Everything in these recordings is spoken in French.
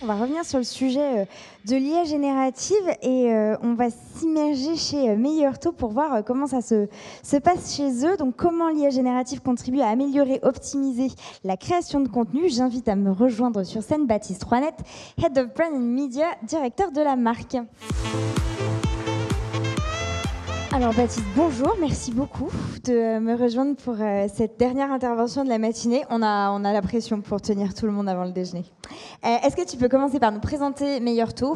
On va revenir sur le sujet de l'IA générative et on va s'immerger chez Meilleurto pour voir comment ça se passe chez eux. Donc, comment l'IA générative contribue à améliorer, optimiser la création de contenu. J'invite à me rejoindre sur scène Baptiste Rouanet, Head of Brand and Media, directeur de la marque. Alors Baptiste, bonjour, merci beaucoup de me rejoindre pour cette dernière intervention de la matinée. On a la pression pour tenir tout le monde avant le déjeuner. Est-ce que tu peux commencer par nous présenter Meilleurto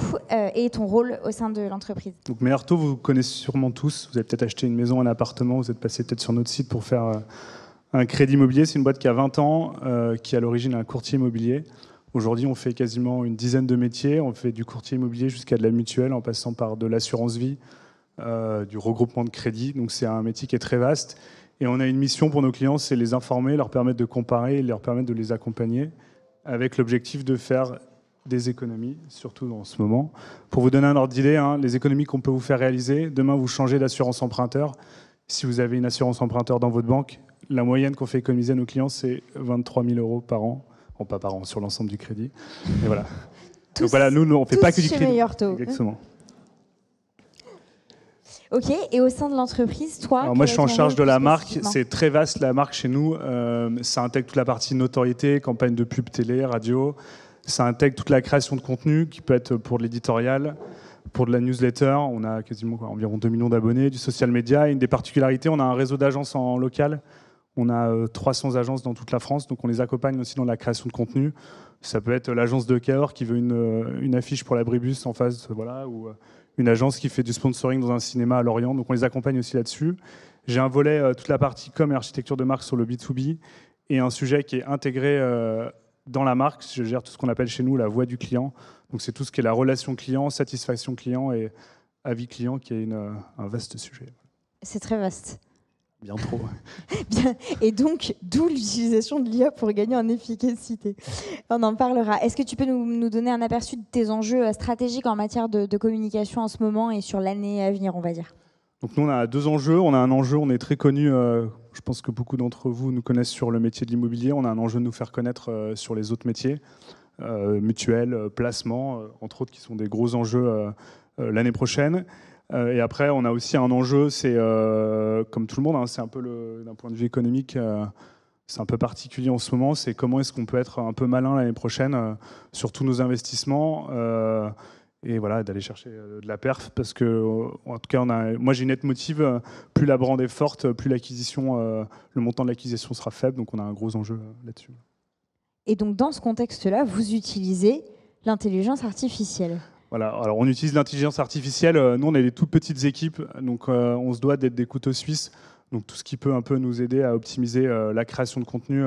et ton rôle au sein de l'entreprise? Donc Meilleurto, vous connaissez sûrement tous. Vous avez peut-être acheté une maison, un appartement, vous êtes passé peut-être sur notre site pour faire un crédit immobilier. C'est une boîte qui a 20 ans, qui est à l'origine un courtier immobilier. Aujourd'hui, on fait quasiment une dizaine de métiers. On fait du courtier immobilier jusqu'à de la mutuelle, en passant par de l'assurance vie, du regroupement de crédit. Donc c'est un métier qui est très vaste. Et on a une mission pour nos clients, c'est les informer, leur permettre de comparer, leur permettre de les accompagner, avec l'objectif de faire des économies, surtout dans ce moment. Pour vous donner un ordre d'idée, les économies qu'on peut vous faire réaliser, demain vous changez d'assurance emprunteur. Si vous avez une assurance emprunteur dans votre banque, la moyenne qu'on fait économiser à nos clients, c'est 23 000 euros par an. Bon, pas par an, sur l'ensemble du crédit. Et voilà. Donc voilà, nous on ne fait pas que du crédit. Meilleurto. Exactement. Ok, et au sein de l'entreprise, toi... Alors moi, je suis en charge de la marque. C'est très vaste, la marque, chez nous. Ça intègre toute la partie notoriété, campagne de pub télé, radio. Ça intègre toute la création de contenu, qui peut être pour de l'éditorial, pour de la newsletter. On a quasiment environ 2 millions d'abonnés, du social media. Et une des particularités, on a un réseau d'agences en local. On a 300 agences dans toute la France, donc on les accompagne aussi dans la création de contenu. Ça peut être l'agence de Cahors qui veut une affiche pour l'abribus en face, voilà, ou une agence qui fait du sponsoring dans un cinéma à Lorient, donc on les accompagne aussi là-dessus. J'ai un volet, toute la partie com et architecture de marque sur le B2B, et un sujet qui est intégré dans la marque. Je gère tout ce qu'on appelle chez nous la voix du client. Donc c'est tout ce qui est la relation client, satisfaction client et avis client, qui est un vaste sujet. C'est très vaste. Bien trop. Bien. Et donc, d'où l'utilisation de l'IA pour gagner en efficacité. On en parlera. Est-ce que tu peux nous donner un aperçu de tes enjeux stratégiques en matière de communication en ce moment et sur l'année à venir, on va dire? Donc nous, on a 2 enjeux. On a un enjeu, on est très connu, je pense que beaucoup d'entre vous nous connaissent sur le métier de l'immobilier. On a un enjeu de nous faire connaître sur les autres métiers, mutuelles, placements, entre autres, qui sont des gros enjeux l'année prochaine. Et après, on a aussi un enjeu, c'est comme tout le monde, c'est un peu d'un point de vue économique, c'est un peu particulier en ce moment, c'est comment est-ce qu'on peut être un peu malin l'année prochaine sur tous nos investissements et voilà, d'aller chercher de la perf, parce que en tout cas, moi j'ai une nette motive, plus la brand est forte, plus le montant de l'acquisition sera faible, donc on a un gros enjeu là-dessus. Et donc dans ce contexte-là, vous utilisez l'intelligence artificielle? Voilà, alors on utilise l'intelligence artificielle. Nous, on est des toutes petites équipes, donc on se doit d'être des couteaux suisses. Donc tout ce qui peut un peu nous aider à optimiser la création de contenu,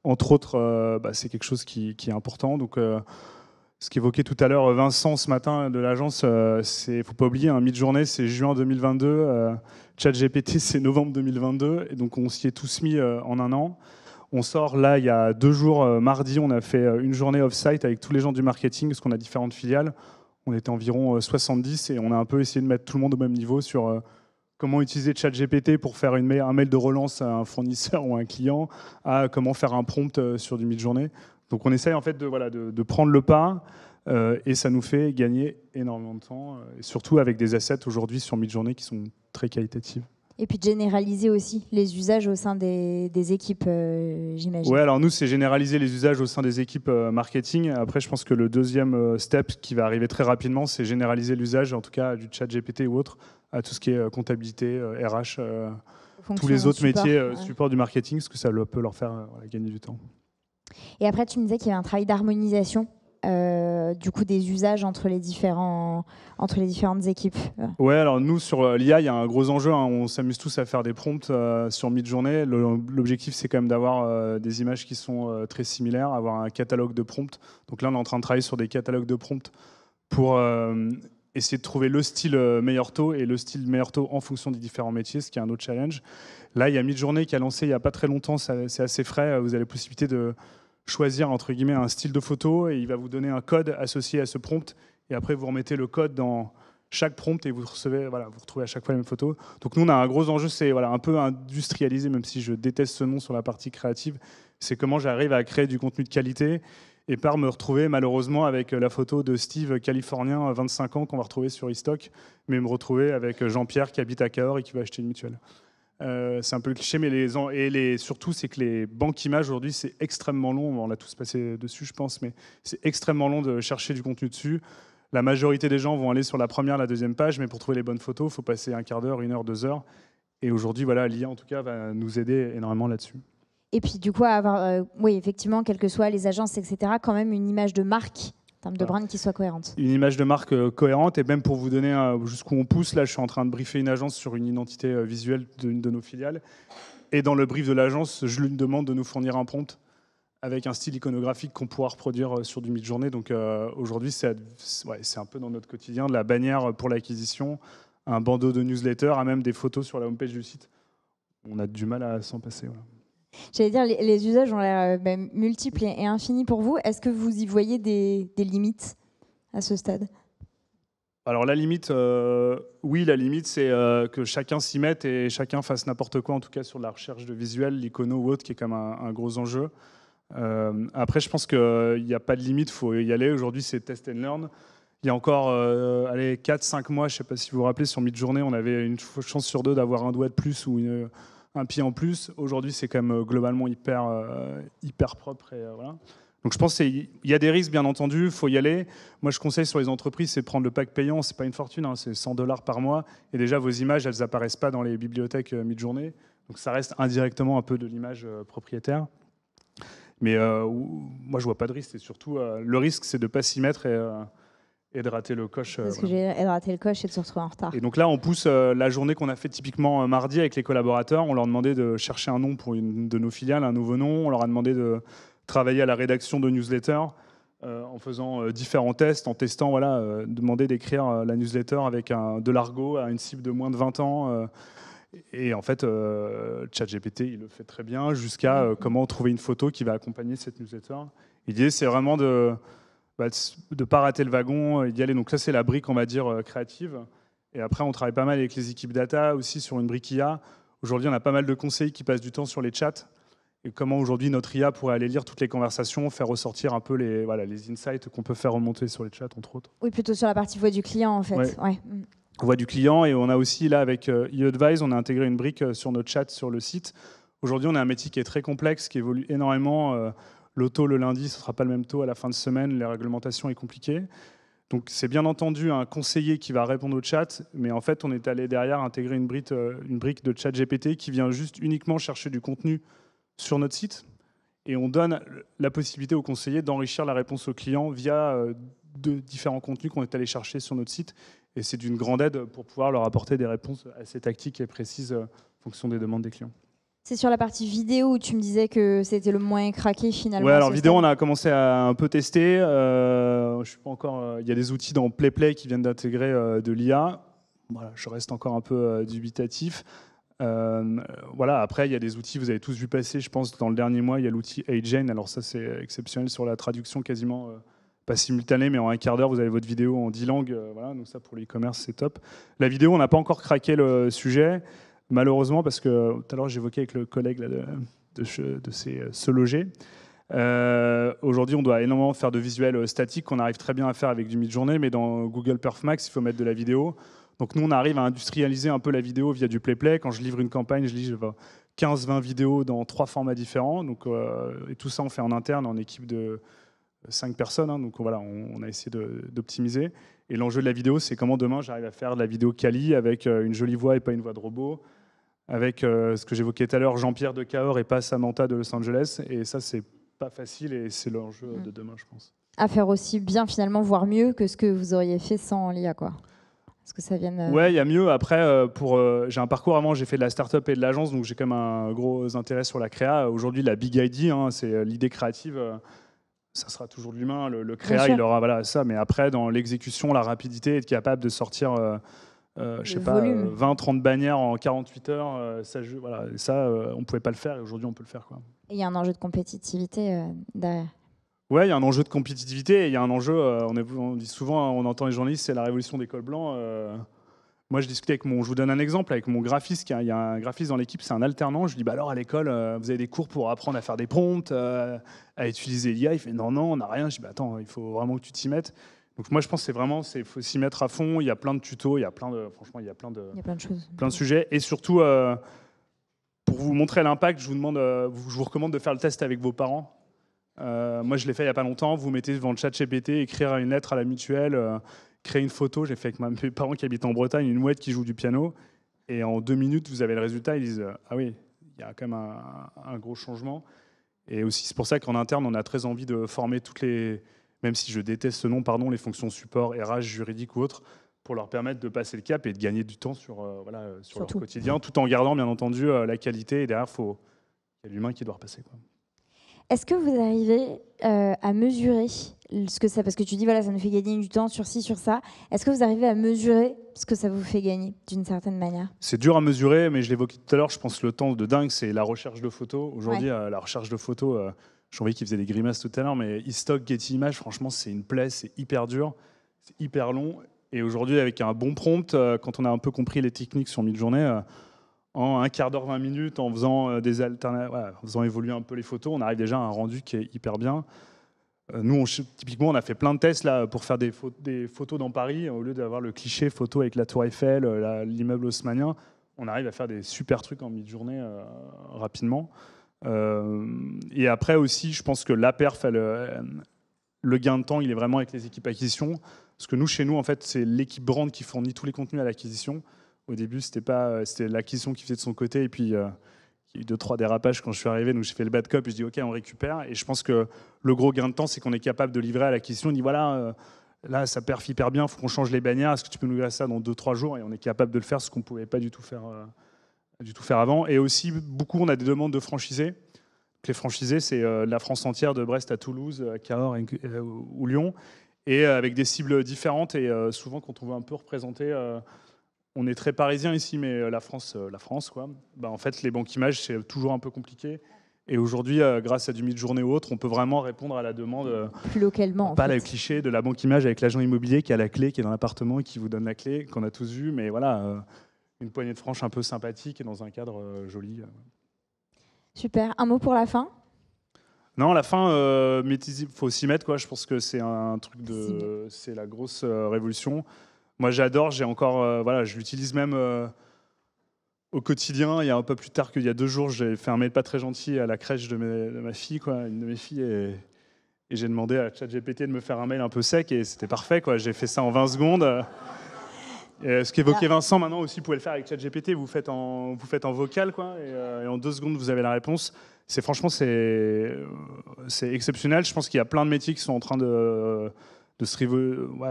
entre autres, c'est quelque chose qui est important. Donc ce qu'évoquait tout à l'heure Vincent ce matin de l'agence, il ne faut pas oublier, mi-journée, c'est juin 2022, ChatGPT, c'est novembre 2022, et donc on s'y est tous mis en un an. On sort là, il y a 2 jours, mardi, on a fait une journée off-site avec tous les gens du marketing, parce qu'on a différentes filiales. On était environ 70 et on a un peu essayé de mettre tout le monde au même niveau sur comment utiliser ChatGPT pour faire un mail de relance à un fournisseur ou à un client, à comment faire un prompt sur du mid-journée. Donc on essaye en fait de prendre le pas et ça nous fait gagner énormément de temps, et surtout avec des assets aujourd'hui sur mid-journée qui sont très qualitatifs. Et puis de généraliser aussi les usages au sein des équipes, j'imagine. Oui, alors nous, c'est généraliser les usages au sein des équipes marketing. Après, je pense que le deuxième step qui va arriver très rapidement, c'est généraliser l'usage, en tout cas du chat GPT ou autre, à tout ce qui est comptabilité, RH, tous les autres métiers support du marketing, parce que ça peut leur faire gagner du temps. Et après, tu me disais qu'il y avait un travail d'harmonisation du coup des usages entre les différentes équipes. Ouais, alors nous sur l'IA, il y a un gros enjeu, on s'amuse tous à faire des prompts sur mid-journée. L'objectif, c'est quand même d'avoir des images qui sont très similaires, avoir un catalogue de prompts. Donc là, on est en train de travailler sur des catalogues de prompts pour essayer de trouver le style Meilleurto et le style Meilleurto en fonction des différents métiers, ce qui est un autre challenge. Là, il y a Midjourney qui a lancé il n'y a pas très longtemps, c'est assez frais, vous avez la possibilité de choisir entre guillemets un style de photo et il va vous donner un code associé à ce prompt et après vous remettez le code dans chaque prompt et vous retrouvez à chaque fois la même photo. Donc nous on a un gros enjeu, c'est un peu industrialisé, même si je déteste ce nom sur la partie créative, c'est comment j'arrive à créer du contenu de qualité et par me retrouver malheureusement avec la photo de Steve, californien, 25 ans, qu'on va retrouver sur eStock, mais me retrouver avec Jean-Pierre qui habite à Cahors et qui va acheter une mutuelle. C'est un peu le cliché, mais surtout, c'est que les banques images aujourd'hui, c'est extrêmement long. On l'a tous passé dessus, je pense, mais c'est extrêmement long de chercher du contenu dessus. La majorité des gens vont aller sur la première, la deuxième page, mais pour trouver les bonnes photos, il faut passer un quart d'heure, 1 heure, 2 heures. Et aujourd'hui, voilà, l'IA, en tout cas, va nous aider énormément là-dessus. Et puis, du coup, avoir, oui, effectivement, quelles que soient les agences, etc., quand même une image de marque, en termes de brand, qui soit cohérente. Une image de marque cohérente, et même pour vous donner jusqu'où on pousse, là, je suis en train de briefer une agence sur une identité visuelle d'une de nos filiales. Et dans le brief de l'agence, je lui demande de nous fournir un prompt avec un style iconographique qu'on pourra reproduire sur du Midjourney. Donc aujourd'hui, c'est un peu dans notre quotidien, de la bannière pour l'acquisition, un bandeau de newsletter, à même des photos sur la homepage du site. On a du mal à s'en passer. Voilà. J'allais dire, les usages ont l'air multiples et infinis pour vous. Est-ce que vous y voyez des limites à ce stade ? Alors la limite, oui, la limite, c'est que chacun s'y mette et chacun fasse n'importe quoi, en tout cas sur la recherche de visuel, l'icono ou autre, qui est quand même un gros enjeu. Après, je pense qu'il n'y a pas de limite, il faut y aller. Aujourd'hui, c'est test and learn. Il y a encore 4-5 mois, je ne sais pas si vous vous rappelez, sur Midjourney, on avait une chance sur 2 d'avoir un doigt de plus ou un pied en plus. Aujourd'hui, c'est quand même globalement hyper propre. Et, voilà. Donc je pense qu'il y a des risques, bien entendu, il faut y aller. Moi, je conseille sur les entreprises, c'est de prendre le pack payant. Ce n'est pas une fortune, hein, c'est $100 par mois. Et déjà, vos images, elles n'apparaissent pas dans les bibliothèques Midjourney. Donc ça reste indirectement un peu de l'image propriétaire. Mais moi, je ne vois pas de risque. Et surtout, le risque, c'est de ne pas s'y mettre et de rater le coche. Parce que j'ai raté le coche et de se retrouver en retard. Et donc là, on pousse la journée qu'on a fait typiquement mardi avec les collaborateurs. On leur demandait de chercher un nom pour une de nos filiales, un nouveau nom. On leur a demandé de travailler à la rédaction de newsletters en faisant différents tests, en testant, demander d'écrire la newsletter avec de l'argot à une cible de moins de 20 ans. Et en fait, ChatGPT, il le fait très bien, jusqu'à comment trouver une photo qui va accompagner cette newsletter. L'idée, c'est vraiment de ne pas rater le wagon et d'y aller. Donc ça, c'est la brique, on va dire, créative. Et après, on travaille pas mal avec les équipes data, aussi sur une brique IA. Aujourd'hui, on a pas mal de conseillers qui passent du temps sur les chats. Et comment aujourd'hui notre IA pourrait aller lire toutes les conversations, faire ressortir un peu les insights qu'on peut faire remonter sur les chats, entre autres. Oui, plutôt sur la partie voix du client, en fait. Ouais. Voix du client, et on a aussi, là, avec eAdvise, on a intégré une brique sur notre chat sur le site. Aujourd'hui, on a un métier qui est très complexe, qui évolue énormément. Le taux le lundi, ce ne sera pas le même taux à la fin de semaine, la réglementation est compliquée. Donc c'est bien entendu un conseiller qui va répondre au chat, mais en fait, on est allé derrière intégrer une brique de ChatGPT qui vient juste uniquement chercher du contenu sur notre site, et on donne la possibilité aux conseillers d'enrichir la réponse au client via de différents contenus qu'on est allé chercher sur notre site, et c'est d'une grande aide pour pouvoir leur apporter des réponses assez tactiques et précises en fonction des demandes des clients. C'est sur la partie vidéo où tu me disais que c'était le moins craqué finalement. Ouais, alors vidéo, on a commencé à un peu tester. Je suis pas encore. Il y a des outils dans PlayPlay qui viennent d'intégrer de l'IA. Voilà, je reste encore un peu dubitatif. Voilà, après, il y a des outils, vous avez tous vu passer, je pense, dans le dernier mois, il y a l'outil AgeN. Alors ça, c'est exceptionnel sur la traduction quasiment pas simultanée, mais en un quart d'heure, vous avez votre vidéo en 10 langues. Voilà, donc ça, pour l'e-commerce, c'est top. La vidéo, on n'a pas encore craqué le sujet, malheureusement, parce que tout à l'heure, j'évoquais avec le collègue là, de Se Loger. Aujourd'hui, on doit énormément faire de visuels statiques qu'on arrive très bien à faire avec du Midjourney, mais dans Google Perf Max, il faut mettre de la vidéo. Donc nous, on arrive à industrialiser un peu la vidéo via du PlayPlay. Quand je livre une campagne, je livre 15-20 vidéos dans 3 formats différents. Donc, et tout ça, on fait en interne, en équipe de 5 personnes. Hein. Donc voilà, on a essayé d'optimiser. Et l'enjeu de la vidéo, c'est comment demain, j'arrive à faire de la vidéo quali avec une jolie voix et pas une voix de robot. Avec ce que j'évoquais tout à l'heure, Jean-Pierre de Cahors et pas Samantha de Los Angeles. Et ça, c'est pas facile et c'est l'enjeu de demain, je pense. À faire aussi bien, finalement, voire mieux que ce que vous auriez fait sans l'IA, quoi. Que ça vienne Ouais, il y a mieux. Après, j'ai un parcours avant, j'ai fait de la start-up et de l'agence, donc j'ai quand même un gros intérêt sur la créa. Aujourd'hui, la big idea, hein, c'est l'idée créative. Ça sera toujours de l'humain. Le créa, il aura ça. Mais après, dans l'exécution, la rapidité, être capable de sortir, je sais pas, 20-30 bannières en 48 heures, ça, on pouvait pas le faire. Et aujourd'hui, on peut le faire, quoi. Et il y a un enjeu de compétitivité derrière. Ouais, il y a un enjeu de compétitivité et il y a un enjeu, on dit souvent, on entend les journalistes, c'est la révolution des cols blancs. Moi, je discutais avec je vous donne un exemple, avec mon graphiste. Il y a un graphiste dans l'équipe, c'est un alternant. Je lui dis, bah alors à l'école, vous avez des cours pour apprendre à faire des prompts, à utiliser l'IA. Il fait, non, on n'a rien. Je dis, bah attends, il faut vraiment que tu t'y mettes. Donc moi, je pense que il faut s'y mettre à fond. Il y a plein de tutos, franchement, il y a plein de choses. Plein de sujets. Et surtout, pour vous montrer l'impact, je vous recommande de faire le test avec vos parents. Moi, je l'ai fait il n'y a pas longtemps. Vous mettez devant le chat GPT, écrire une lettre à la mutuelle, créer une photo. J'ai fait avec mes parents qui habitent en Bretagne, une mouette qui joue du piano. Et en 2 minutes, vous avez le résultat. Ils disent ah oui, il y a quand même un gros changement. Et aussi, c'est pour ça qu'en interne, on a très envie de former toutes les, même si je déteste ce nom, pardon, les fonctions support, RH, juridique ou autres, pour leur permettre de passer le cap et de gagner du temps sur leur quotidien, tout en gardant bien entendu la qualité. Et derrière, il y a l'humain qui doit repasser, quoi. Est-ce que vous arrivez à mesurer ce que ça, parce que tu dis voilà, ça nous fait gagner du temps sur ci, sur ça. Est-ce que vous arrivez à mesurer ce que ça vous fait gagner d'une certaine manière? C'est dur à mesurer, mais je l'évoquais tout à l'heure. Je pense que le temps de dingue, c'est la recherche de photos. Aujourd'hui, la recherche de photos, j'en voyais qui faisait des grimaces tout à l'heure, mais eStock, Getty Images, franchement, c'est une plaie, c'est hyper dur, c'est hyper long. Et aujourd'hui, avec un bon prompt, quand on a un peu compris les techniques sur Midjourney, en un quart d'heure, 20 minutes, en faisant en faisant évoluer un peu les photos, on arrive déjà à un rendu qui est hyper bien. Nous, typiquement, on a fait plein de tests là, pour faire des photos dans Paris. Au lieu d'avoir le cliché photo avec la Tour Eiffel, l'immeuble haussmannien, on arrive à faire des super trucs en Midjourney rapidement. Et après aussi, je pense que la perf, le gain de temps, il est vraiment avec les équipes acquisition. Parce que nous, chez nous, en fait, c'est l'équipe brand qui fournit tous les contenus à l'acquisition. Au début, c'était l'acquisition qui faisait de son côté. Et puis, il y a eu 2-3 dérapages quand je suis arrivé. Donc, j'ai fait le bad cop et je dis, OK, on récupère. Et je pense que le gros gain de temps, c'est qu'on est capable de livrer à l'acquisition. On dit, voilà, là, ça perf hyper bien, il faut qu'on change les bannières. Est-ce que tu peux nous livrer ça dans 2-3 jours? Et on est capable de le faire, ce qu'on ne pouvait pas du tout faire avant. Et aussi, beaucoup, on a des demandes de franchisés. Les franchisés, c'est la France entière, de Brest à Toulouse, à Cahors ou Lyon. Et avec des cibles différentes. Et souvent, quand on veut un peu représenter... on est très parisien ici, mais la France, quoi. En fait, les banques images, c'est toujours un peu compliqué. Et aujourd'hui, grâce à du Midjourney ou autre, on peut vraiment répondre à la demande. Plus localement. Pas le cliché de la banque image avec l'agent immobilier qui a la clé, qui est dans l'appartement et qui vous donne la clé, qu'on a tous vu. Mais voilà, une poignée de franches un peu sympathique et dans un cadre joli. Super. Un mot pour la fin? Non, la fin, il faut s'y mettre, quoi. Je pense que c'est un truc c'est la grosse révolution. Moi, j'adore. J'ai encore, je l'utilise même au quotidien. Il y a un peu plus tard qu'il y a 2 jours, j'ai fait un mail pas très gentil à la crèche de ma fille, quoi, une de mes filles, et j'ai demandé à ChatGPT de me faire un mail un peu sec, et c'était parfait, quoi. J'ai fait ça en 20 secondes. Et ce qu'évoquait Vincent, maintenant aussi, vous pouvez le faire avec ChatGPT. Vous faites en vocal, quoi, et en 2 secondes, vous avez la réponse. Franchement, c'est exceptionnel. Je pense qu'il y a plein de métiers qui sont en train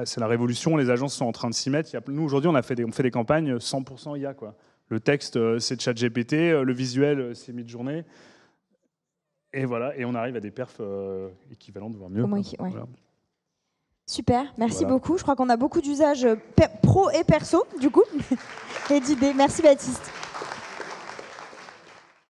c'est la révolution. Les agences sont en train de s'y mettre. Nous, aujourd'hui, on fait des campagnes 100% IA, quoi. Le texte, c'est ChatGPT. Le visuel, c'est Midjourney. Et voilà. Et on arrive à des perfs équivalentes, voire mieux. Voilà. Super. Merci beaucoup. Je crois qu'on a beaucoup d'usages pro et perso, du coup, et d'idées. Merci, Baptiste.